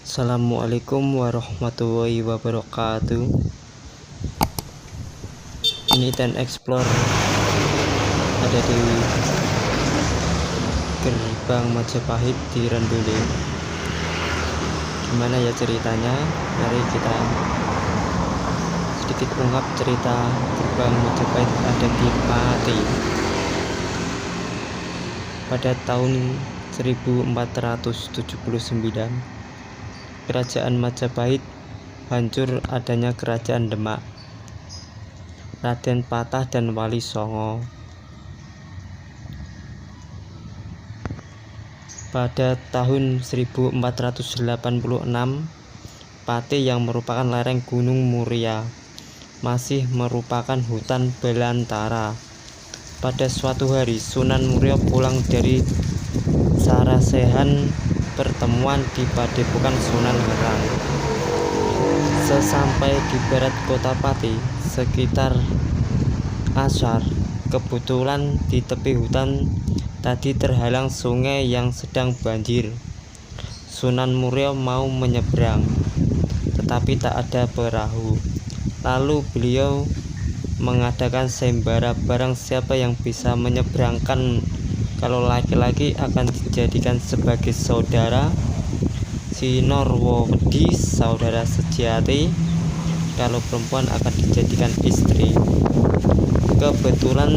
Assalamualaikum warahmatullahi wabarakatuh. Ini dan explore ada di gerbang Majapahit di Rendule. Gimana ya ceritanya? Mari kita sedikit ungkap cerita gerbang Majapahit ada di Pati. Pada tahun 1479 Kerajaan Majapahit hancur adanya Kerajaan Demak, Raden Patah dan Wali Songo. Pada tahun 1486 Pati yang merupakan lereng Gunung Muria masih merupakan hutan belantara. Pada suatu hari Sunan Muria pulang dari Sarasehan pertemuan di Padepokan Sunan Ngerang. Sesampai di barat kota Pati sekitar Ashar, kebetulan di tepi hutan tadi terhalang sungai yang sedang banjir. Sunan Muria mau menyeberang, tetapi tak ada perahu. Lalu beliau mengadakan sayembara, barang siapa yang bisa menyeberangkan. Kalau laki-laki akan dijadikan sebagai saudara, si Norwodi saudara sejati, kalau perempuan akan dijadikan istri. Kebetulan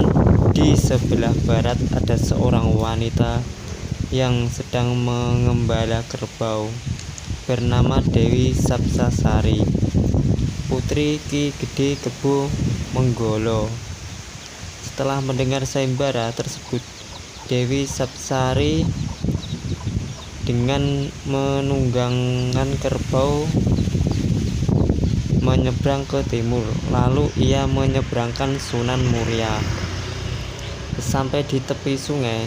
di sebelah barat ada seorang wanita yang sedang mengembala kerbau bernama Dewi Sapsasari, putri Ki Gede Kebo Menggolo. Setelah mendengar sayembara tersebut, Dewi Sapsari dengan menunggangan kerbau menyeberang ke timur, lalu ia menyeberangkan Sunan Muria. Sampai di tepi sungai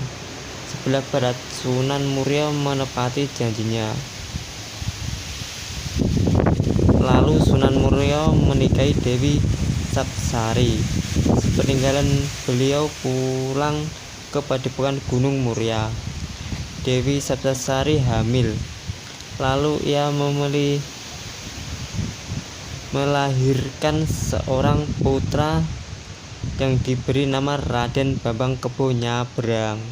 sebelah barat, Sunan Muria menepati janjinya. Lalu Sunan Muria menikahi Dewi Sapsari. Sepeninggalan beliau pulang ke Padepokan Gunung Muria, Dewi Sapsasari hamil. Lalu ia melahirkan seorang putra yang diberi nama Raden Bambang Kebo Nyabrang.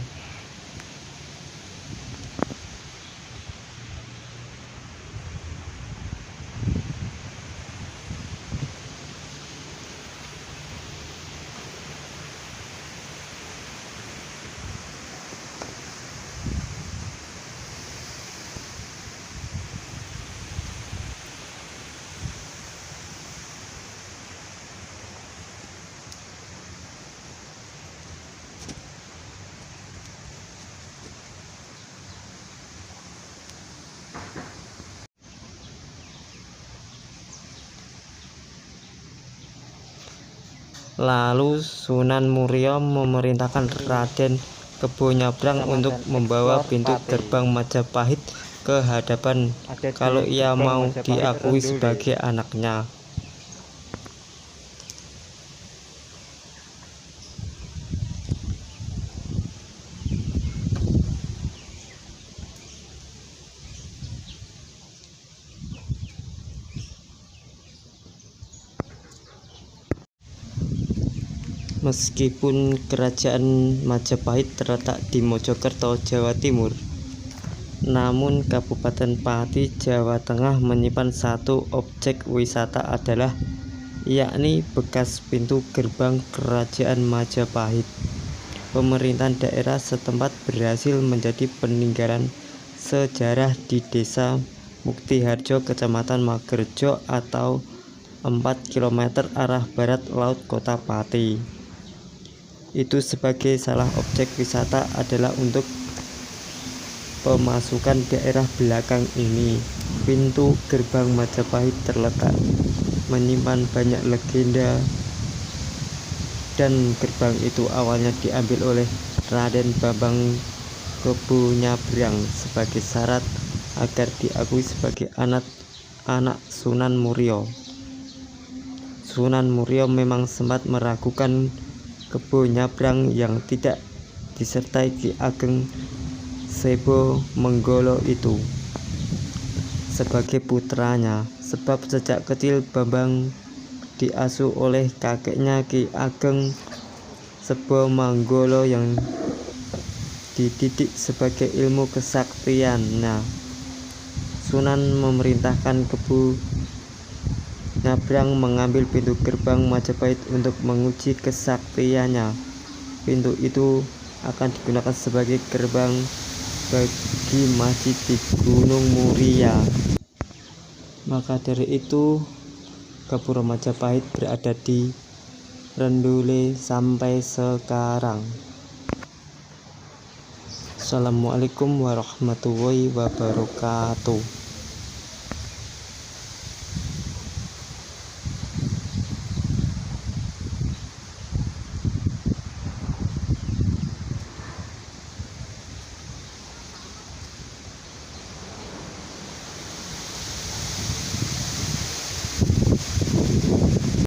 Lalu Sunan Muria memerintahkan Raden Kebo Nyabrang untuk membawa pintu gerbang Majapahit ke hadapan kalau ia mau diakui sebagai anaknya. Meskipun Kerajaan Majapahit terletak di Mojokerto, Jawa Timur, namun Kabupaten Pati, Jawa Tengah menyimpan satu objek wisata adalah yakni bekas pintu gerbang Kerajaan Majapahit. Pemerintahan daerah setempat berhasil menjadi peninggalan sejarah di Desa Muktiharjo, Kecamatan Magerjo atau 4 km arah barat laut Kota Pati. Itu sebagai salah objek wisata adalah untuk pemasukan daerah belakang ini. Pintu gerbang Majapahit terletak menyimpan banyak legenda, dan gerbang itu awalnya diambil oleh Raden Bambang Kebo Nyabrang sebagai syarat agar diakui sebagai anak Sunan Muria. Sunan Muria memang sempat meragukan Kebo Nyabrang yang tidak disertai Ki Ageng Sebo Menggolo itu. sebagai putranya, sebab sejak kecil Bambang diasuh oleh kakeknya Ki Ageng Sebo Manggolo yang dididik sebagai ilmu kesaktian. Nah, Sunan memerintahkan Kebu Nyabrang mengambil pintu gerbang Majapahit untuk menguji kesaktiannya. Pintu itu akan digunakan sebagai gerbang bagi masjid di Gunung Muria. Maka dari itu Gapura Majapahit berada di Rendule sampai sekarang. Assalamualaikum warahmatullahi wabarakatuh.